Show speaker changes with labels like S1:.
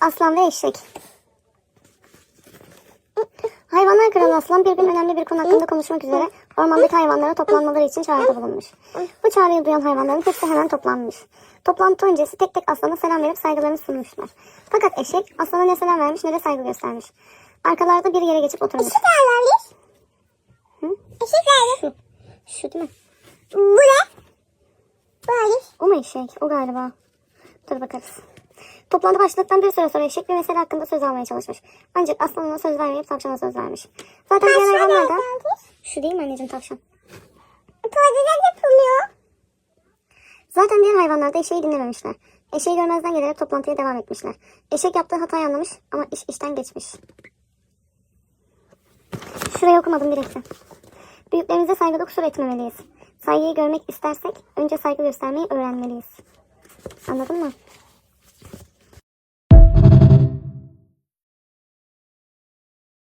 S1: Aslan ve eşek. Hayvanlar kralı aslan bir gün önemli bir konu hakkında konuşmak üzere ormandaki hayvanlara toplanmaları için çağrıda bulunmuş. Bu çağrıyı duyan hayvanların hepsi hemen toplanmış. Toplantı öncesi tek tek aslana selam verip saygılarını sunmuşlar. Fakat eşek aslana ne selam vermiş ne de saygı göstermiş. Arkalarda bir yere geçip oturmuş.
S2: Eşek nerede?
S1: Hı?
S2: Eşek nerede?
S1: Şu değil mi?
S2: Bu ne? Böyle.
S1: O mu eşek? O galiba. Dur bakarız. Toplantı başladıktan bir süre sonra eşek bir mesele hakkında söz almaya çalışmış. Ancak aslan ona söz vermeyip tavşana söz vermiş. Zaten diğer hayvanlar da... Şu değil mi anneciğim tavşan?
S2: Tuvalete yapılıyor.
S1: Zaten diğer hayvanlar da eşeği dinlememişler. Eşeği görmezden gelerek toplantıya devam etmişler. Eşek yaptığı hatayı anlamış ama iş işten geçmiş. Şurayı okumadım bir dakika. Büyüklerimize saygıda kusur etmemeliyiz. Saygıyı görmek istersek önce saygı göstermeyi öğrenmeliyiz. Anladın mı?